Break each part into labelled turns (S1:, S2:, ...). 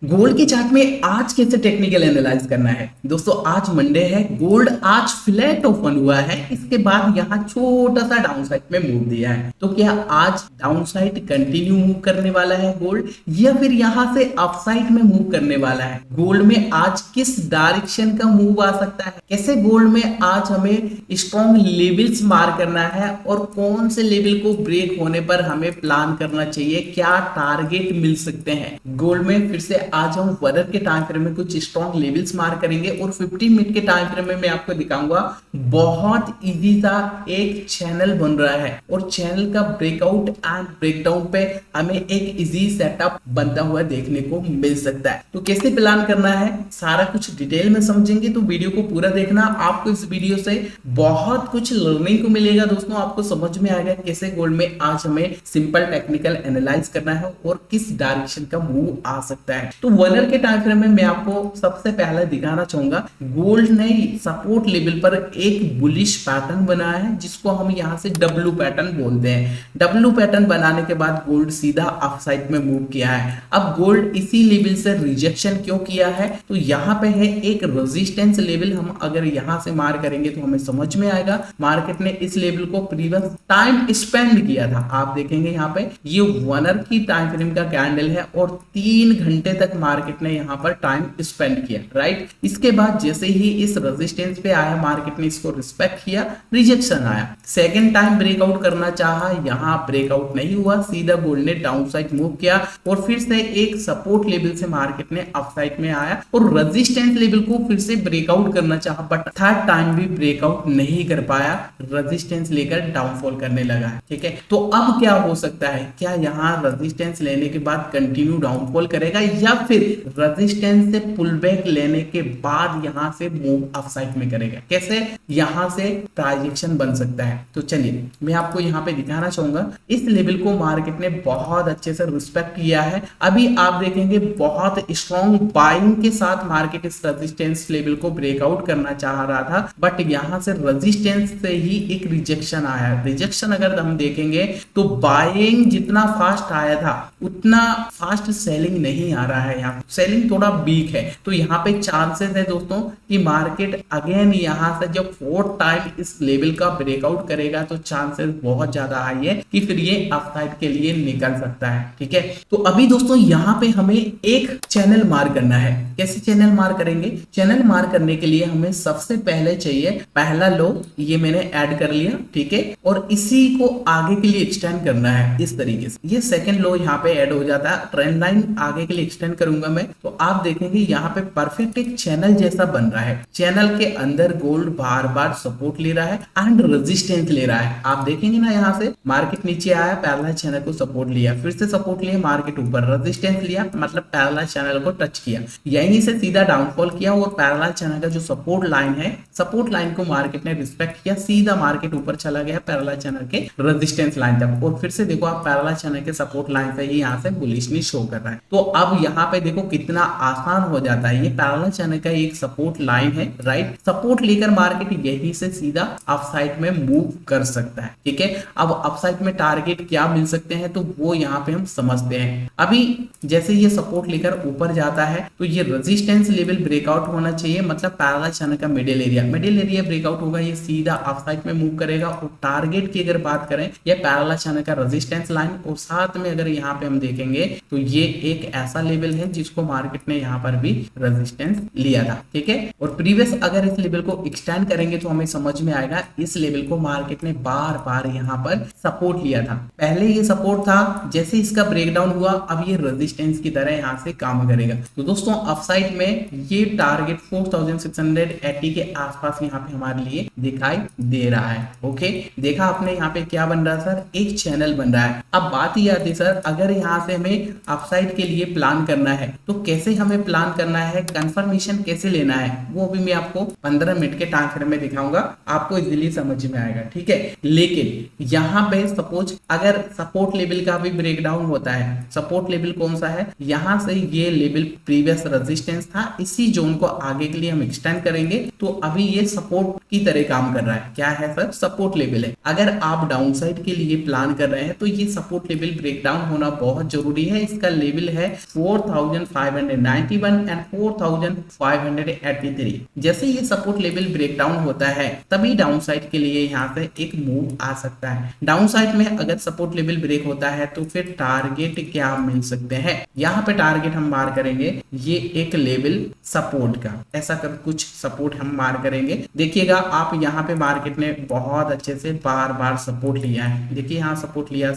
S1: Gold के chart में आज कैसे टेक्निकल एनालाइज करना है। दोस्तों आज मंडे है, गोल्ड आज फ्लैट ओपन हुआ है, इसके बाद यहाँ छोटा सा डाउन साइड में मूव दिया है। तो क्या आज डाउन साइड कंटिन्यू मूव करने वाला है गोल्ड, या फिर यहाँ से अप साइड में मूव करने वाला है। गोल्ड में आज किस डायरेक्शन का मूव आ सकता है, कैसे गोल्ड में आज हमें स्ट्रॉन्ग लेवल्स मार करना है और कौन से लेवल को ब्रेक होने पर हमें प्लान करना चाहिए, क्या टारगेट मिल सकते हैं गोल्ड में। फिर से आज हम वॉलर के टाइम फ्रेम में कुछ स्ट्रॉन्ग लेवल्स मार्क करेंगे और 15 मिनट के टाइम फ्रेम में मैं आपको दिखाऊंगा बहुत इजी सा एक चैनल बन रहा है और चैनल का ब्रेकआउट एंड ब्रेकडाउन पे हमें एक इजी सेटअप बनता हुआ देखने को मिल सकता है। तो कैसे प्लान करना है सारा कुछ डिटेल में समझेंगे, तो वीडियो को पूरा देखना। आपको इस वीडियो से बहुत कुछ लर्निंग को मिलेगा दोस्तों, आपको समझ में आएगा कैसे गोल्ड में आज हमें सिंपल टेक्निकल एनालाइज करना है और किस डायरेक्शन का मूव आ सकता है। तो वॉलर के टाइम फ्रेम में मैं आपको सबसे पहले दिखाना चाहूंगा, गोल्ड ने सपोर्ट लेवल पर एक बुलिश पैटर्न बनाया है जिसको हम यहां से डब्ल्यू पैटर्न बोलते हैं। डब्ल्यू पैटर्न बनाने के बाद गोल्ड सीधा अप साइड में मूव किया है। अब गोल्ड इसी लेवल से रिजेक्शन क्यों किया है, तो यहाँ पे है एक रेजिस्टेंस लेवल। हम अगर यहां से मार करेंगे तो हमें समझ में आएगा मार्केट ने इस लेवल को प्रीवियस टाइम स्पेंड किया था। आप देखेंगे यहाँ पे ये वनर की टाइम फ्रेम का कैंडल है और 3 घंटे तक मार्केट ने यहाँ पर टाइम स्पेंड किया, राइट। इसके बाद जैसे ही इस रेजिस्टेंस पे आया मार्केट ने इसको रिस्पेक्ट किया, रिजेक्शन आया, सेकंड टाइम ब्रेकआउट करना चाहा, यहाँ ब्रेकआउट नहीं हुआ, सीधा गोल्ड ने डाउन साइड मूव किया और फिर से एक सपोर्ट लेवल से मार्केट ने अप साइड में आया और रेजिस्टेंस लेवल को फिर से ब्रेकआउट करना चाहा, बट थर्ड टाइम भी ब्रेकआउट नहीं कर पाया, रेजिस्टेंस लेकर डाउनफॉल करने लगा है। ठीक है, तो अब क्या हो सकता है, क्या यहाँ रेजिस्टेंस लेने के बाद कंटिन्यू डाउनफॉल करेगा या फिर रेजिस्टेंस से पुल बैक लेने के बाद यहां से मूव अप साइड में करेगा, कैसे यहां से ट्रांजैक्शन बन सकता है। तो चलिए मैं आपको यहां पे दिखाना चाहूंगा, इस लेवल को मार्केट ने बहुत अच्छे से रिस्पेक्ट किया है। अभी आप देखेंगे बहुत स्ट्रॉन्ग बाइंग के साथ मार्केट इस रेजिस्टेंस लेवल को ब्रेकआउट करना चाह रहा था, बट यहां से रेजिस्टेंस से ही एक रिजेक्शन आया। रिजेक्शन अगर हम देखेंगे तो बाइंग जितना फास्ट आया था उतना फास्ट सेलिंग नहीं आ रहा है, यहाँ सेलिंग थोड़ा वीक है। तो यहाँ पे चांसेस है दोस्तों कि मार्केट अगेन यहाँ से जब फोर्थ टाइम इस लेवल का ब्रेकआउट करेगा तो चांसेस बहुत ज्यादा हाई है कि फिर ये अप साइड के लिए निकल सकता है। ठीक है, तो अभी दोस्तों यहाँ पे हमें एक चैनल मार करना है। कैसे चैनल मार करेंगे, चैनल मार करने के लिए हमें सबसे पहले चाहिए पहला लो, ये मैंने ऐड कर लिया, ठीक है, और इसी को आगे के लिए एक्सटेंड करना है इस तरीके से। ये सेकंड लो यहाँ पे ऐड हो जाता है, ट्रेंड लाइन आगे के लिए एक्सटेंड करूंगा मैं, तो आप देखेंगे यहाँ पे परफेक्ट एक चैनल जैसा बन रहा है। चैनल के अंदर गोल्ड बार बार सपोर्ट ले रहा है एंड रेजिस्टेंस ले रहा है। आप देखेंगे ना, यहाँ से मार्केट नीचे आया, पैरेलल चैनल को सपोर्ट लिया, फिर से सपोर्ट लिया, मार्केट ऊपर रेजिस्टेंस लिया, मतलब पैरेलल चैनल को टच किया, यहीं से सीधा डाउनफॉल किया और पैरेलल चैनल का जो सपोर्ट लाइन है, सपोर्ट लाइन को मार्केट ने रिस्पेक्ट किया, सीधा मार्केट ऊपर चला गया पैरेलल चैनल के रेजिस्टेंस लाइन तक। और फिर से देखो आप पैरेलल चैनल के सपोर्ट लाइन से ही यहाँ से बुलिशली शो कर रहा है। तो अब यहाँ पे देखो कितना आसान हो जाता है, ये पैरेलल चैनल का एक सपोर्ट लाइन है, राइट। सपोर्ट लेकर मार्केट यहीं से सीधा अप साइड में मूव कर सकता है। ठीक है, अब अप साइड में टारगेट क्या मिल सकते हैं तो वो यहाँ पे हम समझते हैं। अभी जैसे ये सपोर्ट लेकर ऊपर जाता है तो ये रेजिस्टेंस लेवल ब्रेकआउट होना चाहिए, मतलब पैरेलल चैनल का मिडिल एरिया ब्रेकआउट होगा, ये सीधा अप साइड में मूव करेगा। और टारगेट की अगर बात करें, ये पैरेलल चैनल का रेजिस्टेंस लाइन, और साथ में अगर यहाँ पे हम देखेंगे तो ये एक ऐसा लेवल है जिसको मार्केट ने यहाँ पर भी रेजिस्टेंस लिया था। ठीक है, और प्रीवियस अगर इस लेवल को एक्सटेंड करेंगे तो हमें समझ में आएगा इस लेवल को मार्केट ने बार बार यहाँ पर सपोर्ट लिया था। पहले ये सपोर्ट था, जैसे इसका ब्रेकडाउन हुआ अब ये रेजिस्टेंस की तरह यहाँ से काम करेगा। तो दोस्तों अपसाइड में ये टारगेट 4680 के आसपास यहाँ पे हमारे लिए दिखाई दे रहा है। ओके, देखा आपने यहाँ पे क्या बन रहा है सर, एक चैनल बन रहा है। अब बात ये आती है सर, अगर यहाँ से हमें अपसाइड के लिए प्लान करना है तो कैसे हमें प्लान करना है, कंफर्मेशन कैसे लेना है, वो भी मैं आपको 15 मिनट के टाइम फ्रेम में दिखाऊंगा, आपको इजीली समझ में आएगा। ठीक है, लेकिन यहाँ पे सपोज अगर सपोर्ट लेवल का भी ब्रेकडाउन होता है, सपोर्ट लेवल कौन सा है, यहाँ से ये लेवल प्रीवियस रेजिस्टेंस था, इसी जोन को आगे के लिए हम एक्सटेंड करेंगे तो अभी ये सपोर्ट की तरह काम कर रहा है। क्या है सर, सपोर्ट लेवल है। अगर आप डाउन साइड के लिए प्लान कर रहे हैं तो ये सपोर्ट लेवल ब्रेकडाउन होना बहुत जरूरी है। इसका लेवल है 4591 एंड 4583। जैसे ये सपोर्ट लेवल ब्रेकडाउन होता है तभी डाउन साइड के लिए यहाँ से एक मूव आ सकता है। डाउन साइड में अगर सपोर्ट लेवल ब्रेक होता है तो फिर टारगेट क्या मिल सकते हैं, यहाँ पे टारगेट हम मार करेंगे ये एक लेवल सपोर्ट का, ऐसा कर कुछ सपोर्ट हम मार करेंगे। देखिएगा आप यहाँ पे मार्केट ने बहुत अच्छे से बार बार सपोर्ट लिया है, देखिए यहाँ सपोर्ट लिया,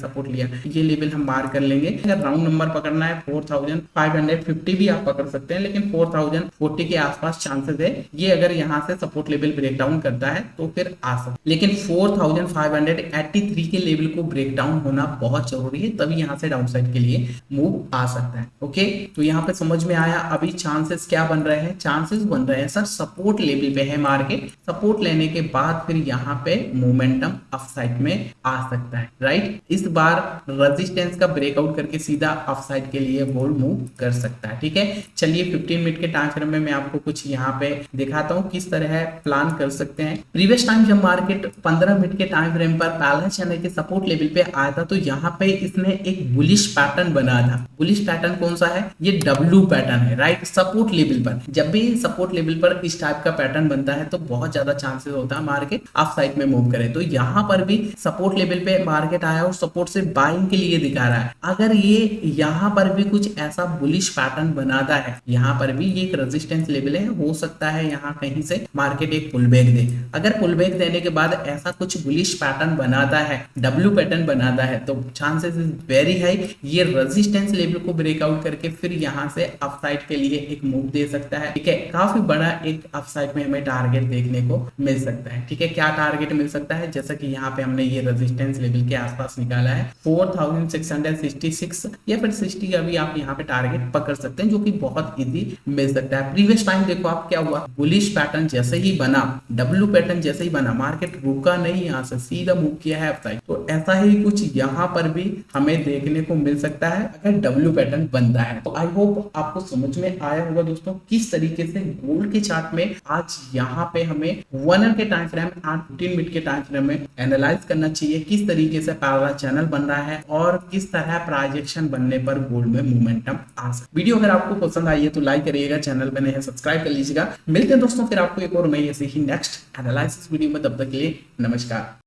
S1: ये लेवल हम मार कर लेंगे। अगर राउंड नंबर पकड़ना है 4550 भी आप पकड़ सकते हैं, लेकिन 4040 के आसपास चांसेस है ये अगर यहाँ से सपोर्ट लेवल ब्रेकडाउन करता है तो फिर आ सकता है, लेकिन 4583 के लेवल को ब्रेकडाउन होना बहुत जरूरी है, तभी यहाँ से डाउन साइड के लिए मूव आ सकता है। ओके, तो यहाँ पे समझ में आया। अभी चांसेस क्या बन रहे हैं, चांसेस बन रहे हैं सर सपोर्ट लेवल पे है मार्केट, सपोर्ट लेने के बाद फिर यहाँ पे मोमेंटम अप साइड में आ सकता है, राइट। इस बार रेजिस्टेंस का ब्रेकआउट करके सीधा अप साइड के लिए गोल्ड मूव कर सकता है, ठीक है। चलिए 15 मिनट के टाइम फ्रेम में मैं आपको कुछ यहाँ पे दिखाता हूँ किस तरह प्लान कर सकते हैं। प्रीवियस टाइम जब मार्केट 15 मिनट के टाइम फ्रेम पर पहला चैनल के सपोर्ट लेवल पे आया था तो यहाँ पे इसने एक बुलिश पैटर्न बना था। बुलिश पैटर्न कौन सा है, ये डब्ल्यू पैटर्न है, राइट। सपोर्ट लेवल पर जब भी सपोर्ट लेवल पर इस टाइप का पैटर्न बनता है तो बहुत ज्यादा चांसेस होता है मार्केट अप साइड में मूव करे। तो यहाँ पर भी सपोर्ट लेवल पे मार्केट आया और सपोर्ट से बाइंग के लिए दिखा रहा है। अगर ये यहाँ पर भी कुछ ऐसा बुलिश पैटर्न बनाता है, यहाँ पर भी ये एक रेजिस्टेंस लेवल है, हो सकता है यहाँ कहीं से मार्केट एक पुल बैक दे। अगर पुल बैक देने के बाद ऐसा कुछ बुलिश पैटर्न बनाता है, डब्ल्यू पैटर्न बनाता है, तो चांसेस इज वेरी हाई ये रेजिस्टेंस लेवल को ब्रेकआउट करके फिर यहाँ से अप साइड के लिए एक मूव दे सकता है, ठीक है। काफी बड़ा एक अप साइड में हमें टारगेट देखने को मिल सकता है, ठीक है। क्या टारगेट मिल सकता है, जैसा कि यहाँ पे हमने ये रेजिस्टेंस लेवल के आसपास निकाला है 4666 या फिर 60 का भी आप यहाँ पे टारगेट पकड़ सकते हैं, जो कि बहुत इजी मिल सकता है। प्रीवियस टाइम देखो आप क्या हुआ, बुलिश पैटर्न जैसे ही बना, डब्ल्यू पैटर्न जैसे ही बना, मार्केट रुका नहीं, यहाँ से सीधा मूव किया है अप साइड। तो ऐसा ही कुछ यहाँ पर भी हमें देखने को मिल सकता है अगर डब्ल्यू पैटर्न बनता है। तो आई होप आपको समझ में आया होगा दोस्तों किस तरीके से गोल्ड के चार्ट में आज यहाँ पे हमें 1 आवर के टाइम फ्रेम 15 मिनट के टाइम फ्रेम में एनालाइज करना चाहिए, किस तरीके से पैरेलल चैनल बन रहा है और किस तरह प्रोजेक्शन बनने पर गोल्ड में मोमेंटम आ सकता है। वीडियो अगर आपको पसंद आई है तो लाइक करिएगा, चैनल पे नए हैं सब्सक्राइब कर लीजिएगा। मिलते हैं दोस्तों फिर आपको एक और नई ऐसी ही नेक्स्ट एनालिसिस वीडियो में, तब तक के लिए नमस्कार।